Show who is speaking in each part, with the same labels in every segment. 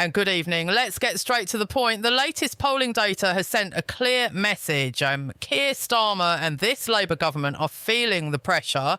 Speaker 1: And good evening. Let's get straight to the point. The latest polling data has sent a clear message. Keir Starmer and this Labour government are feeling the pressure,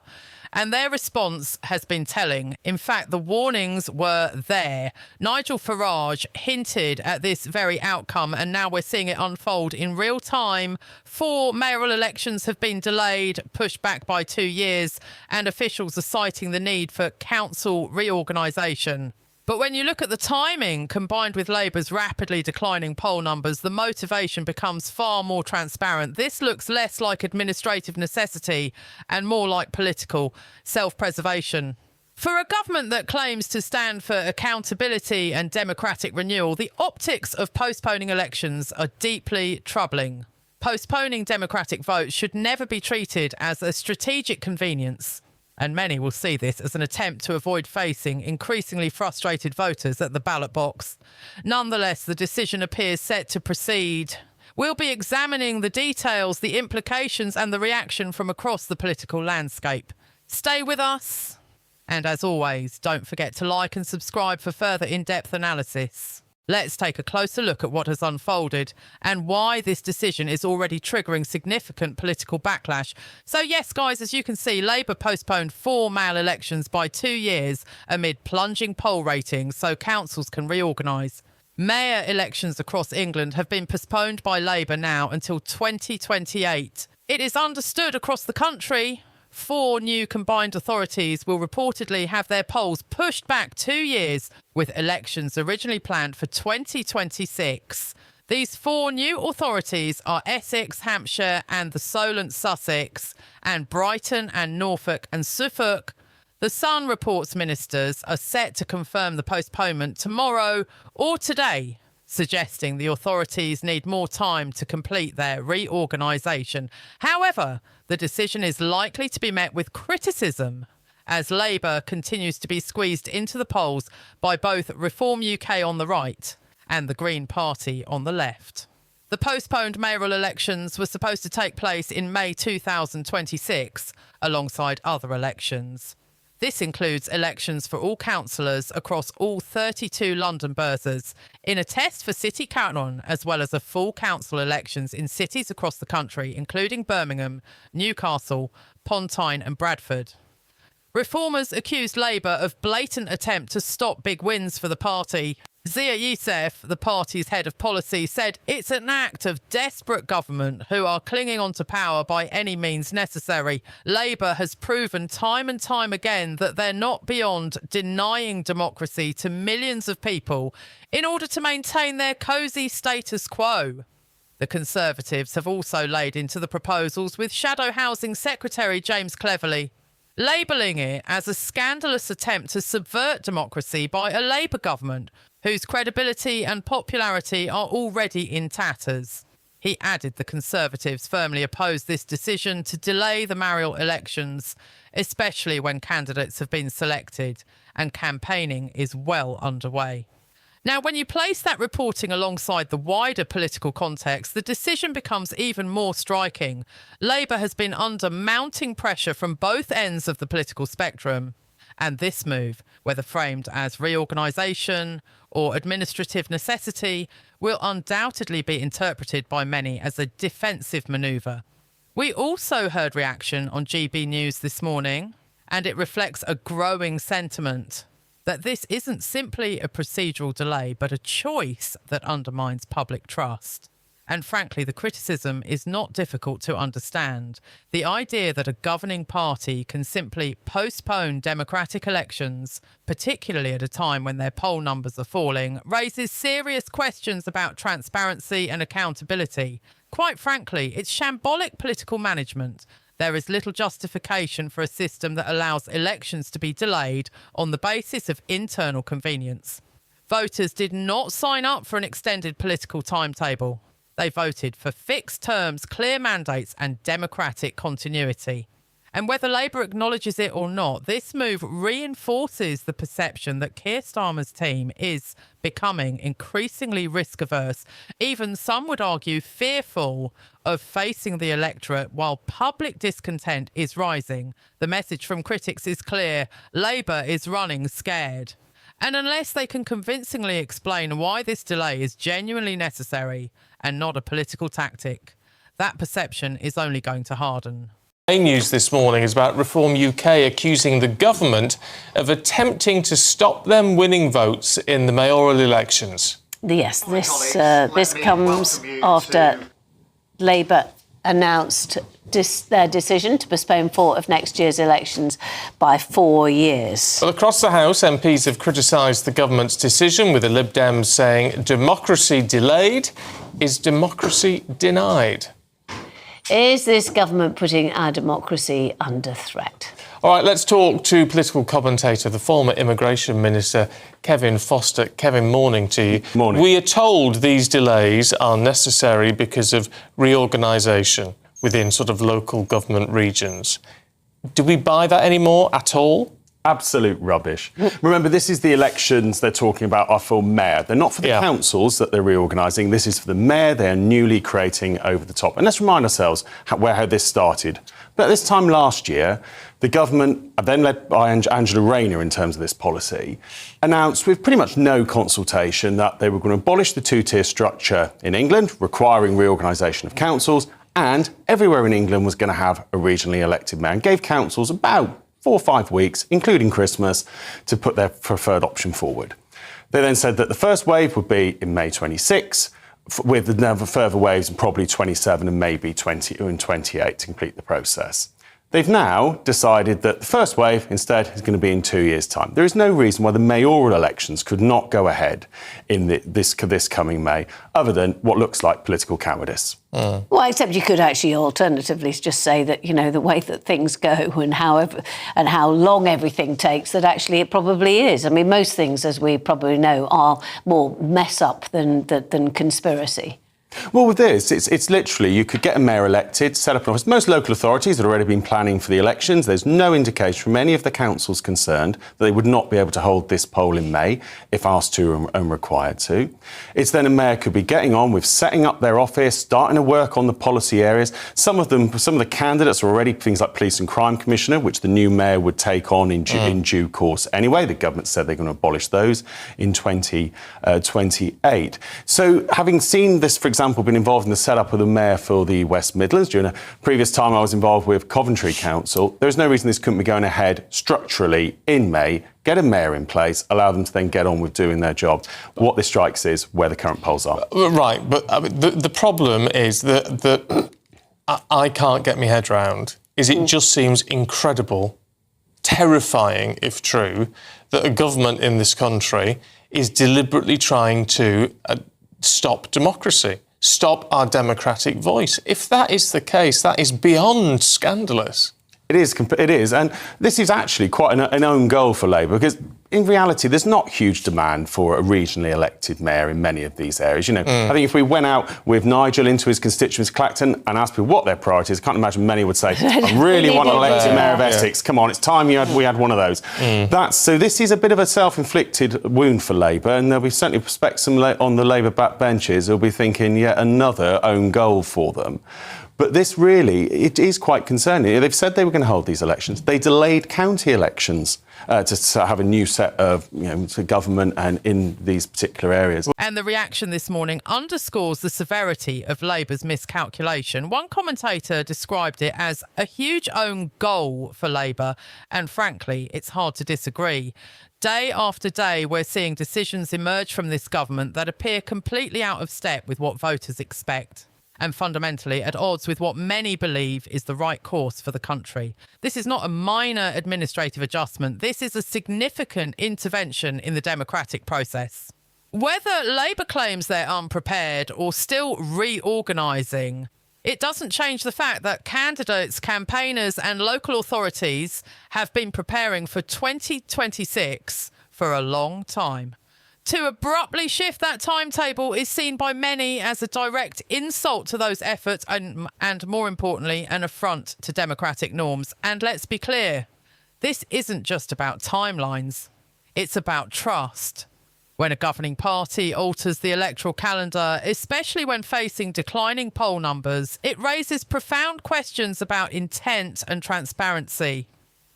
Speaker 1: and their response has been telling. In fact, the warnings were there. Nigel Farage hinted at this very outcome, and now we're seeing it unfold in real time. 4 mayoral elections have been delayed, pushed back by 2 years, and officials are citing the need for council reorganisation. But when you look at the timing, combined with Labour's rapidly declining poll numbers, the motivation becomes far more transparent. This looks less like administrative necessity and more like political self-preservation. For a government that claims to stand for accountability and democratic renewal, the optics of postponing elections are deeply troubling. Postponing democratic votes should never be treated as a strategic convenience, and many will see this as an attempt to avoid facing increasingly frustrated voters at the ballot box. Nonetheless, the decision appears set to proceed. We'll be examining the details, the implications and the reaction from across the political landscape. Stay with us. And as always, don't forget to like and subscribe for further in-depth analysis. Let's take a closer look at what has unfolded and why this decision is already triggering significant political backlash. So yes, guys, as you can see, Labour postponed 4 mayoral elections by 2 years amid plunging poll ratings so councils can reorganise. Mayor elections across England have been postponed by Labour now until 2028. It is understood across the country 4 new combined authorities will reportedly have their polls pushed back 2 years, with elections originally planned for 2026. These 4 new authorities are Essex, Hampshire and the Solent Sussex, and Brighton and Norfolk and Suffolk. The Sun reports ministers are set to confirm the postponement tomorrow or today, suggesting the authorities need more time to complete their reorganisation. However, the decision is likely to be met with criticism as Labour continues to be squeezed into the polls by both Reform UK on the right and the Green Party on the left. The postponed mayoral elections were supposed to take place in May 2026, alongside other elections. This includes elections for all councillors across all 32 London boroughs, in a test for City Council, as well as a full council elections in cities across the country, including Birmingham, Newcastle, Pontine and Bradford. Reformers accused Labour of blatant attempt to stop big wins for the party. Zia Youssef, the party's head of policy, said it's an act of desperate government who are clinging on to power by any means necessary. Labour has proven time and time again that they're not beyond denying democracy to millions of people in order to maintain their cosy status quo. The Conservatives have also laid into the proposals with Shadow Housing Secretary James Cleverly, labelling it as a scandalous attempt to subvert democracy by a Labour government whose credibility and popularity are already in tatters. He added the Conservatives firmly oppose this decision to delay the mayoral elections, especially when candidates have been selected and campaigning is well underway. Now, when you place that reporting alongside the wider political context, the decision becomes even more striking. Labour has been under mounting pressure from both ends of the political spectrum, and this move, whether framed as reorganisation or administrative necessity, will undoubtedly be interpreted by many as a defensive manoeuvre. We also heard reaction on GB News this morning, and it reflects a growing sentiment that this isn't simply a procedural delay, but a choice that undermines public trust. And frankly, the criticism is not difficult to understand. The idea that a governing party can simply postpone democratic elections, particularly at a time when their poll numbers are falling, raises serious questions about transparency and accountability. Quite frankly, it's shambolic political management. There is little justification for a system that allows elections to be delayed on the basis of internal convenience. Voters did not sign up for an extended political timetable. They voted for fixed terms, clear mandates and democratic continuity. And whether Labour acknowledges it or not, this move reinforces the perception that Keir Starmer's team is becoming increasingly risk-averse. Even some would argue fearful of facing the electorate while public discontent is rising. The message from critics is clear. Labour is running scared. And unless they can convincingly explain why this delay is genuinely necessary and not a political tactic, that perception is only going to harden.
Speaker 2: News this morning is about Reform UK accusing the government of attempting to stop them winning votes in the mayoral elections.
Speaker 3: Yes, this comes after Labour announced their decision to postpone 4 of next year's elections by 4 years.
Speaker 2: Well, across the House, MPs have criticised the government's decision, with the Lib Dems saying democracy delayed is democracy denied.
Speaker 3: Is this government putting our democracy under threat?
Speaker 2: All right, let's talk to political commentator, the former Immigration Minister, Kevin Foster. Kevin, morning to you.
Speaker 4: Morning.
Speaker 2: We are told these delays are necessary because of reorganisation within sort of local government regions. Do we buy that anymore at all?
Speaker 4: Absolute rubbish. Remember, this is the elections they're talking about are for mayor. They're not for the councils that they're reorganising. This is for the mayor they're newly creating over the top. And let's remind ourselves how this started. But this time last year, the government, then led by Angela Rayner in terms of this policy, announced with pretty much no consultation that they were going to abolish the two-tier structure in England, requiring reorganisation of councils, and everywhere in England was going to have a regionally elected mayor, and gave councils about 4 or 5 weeks, including Christmas, to put their preferred option forward. They then said that the first wave would be in May 26, with the further waves in probably 27 and maybe 28 to complete the process. They've now decided that the first wave instead is going to be in 2 years' time. There is no reason why the mayoral elections could not go ahead in this coming May, other than what looks like political cowardice.
Speaker 3: Well, except you could actually alternatively just say that, you know, the way that things go and how long everything takes, that actually it probably is. I mean, most things, as we probably know, are more mess up than conspiracy.
Speaker 4: Well, with this, it's literally, you could get a mayor elected, set up an office. Most local authorities had already been planning for the elections. There's no indication from any of the councils concerned that they would not be able to hold this poll in May if asked to and required to. It's then a mayor could be getting on with setting up their office, starting to work on the policy areas. Some of the candidates are already things like Police and Crime Commissioner, which the new mayor would take on in due course anyway. The government said they're going to abolish those in 2028. So having seen this, for example, been involved in the setup of the mayor for the West Midlands during a previous time I was involved with Coventry Council, there's no reason this couldn't be going ahead structurally in May, get a mayor in place, allow them to then get on with doing their job. What this strikes is where the current polls are.
Speaker 2: Right, but the problem is that I can't get my head round is it just seems incredible, terrifying if true, that a government in this country is deliberately trying to stop democracy, stop our democratic voice. If that is the case, that is beyond scandalous.
Speaker 4: It is. And this is actually quite an own goal for Labour, because in reality, there's not huge demand for a regionally elected mayor in many of these areas. You know, I think if we went out with Nigel into his constituents, Clacton, and asked people what their priorities, I can't imagine many would say, I really want an elected mayor of Essex. Come on, it's time we had one of those. So this is a bit of a self-inflicted wound for Labour, and there'll be certainly prospects on the Labour backbenches who'll be thinking yet another own goal for them. But this really, it is quite concerning. They've said they were going to hold these elections. They delayed county elections to have a new set of government and in these particular areas.
Speaker 1: And the reaction this morning underscores the severity of Labour's miscalculation. One commentator described it as a huge own goal for Labour, and frankly, it's hard to disagree. Day after day, we're seeing decisions emerge from this government that appear completely out of step with what voters expect, and fundamentally at odds with what many believe is the right course for the country. This is not a minor administrative adjustment. This is a significant intervention in the democratic process. Whether Labour claims they're unprepared or still reorganising, it doesn't change the fact that candidates, campaigners and local authorities have been preparing for 2026 for a long time. To abruptly shift that timetable is seen by many as a direct insult to those efforts and more importantly, an affront to democratic norms. And let's be clear, this isn't just about timelines. It's about trust. When a governing party alters the electoral calendar, especially when facing declining poll numbers, it raises profound questions about intent and transparency.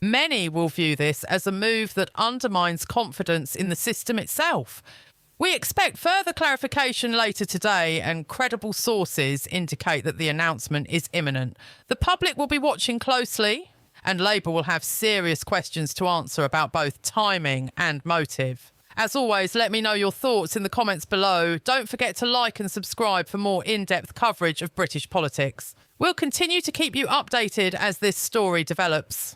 Speaker 1: Many will view this as a move that undermines confidence in the system itself. We expect further clarification later today, and credible sources indicate that the announcement is imminent. The public will be watching closely, and Labour will have serious questions to answer about both timing and motive. As always, let me know your thoughts in the comments below. Don't forget to like and subscribe for more in-depth coverage of British politics. We'll continue to keep you updated as this story develops.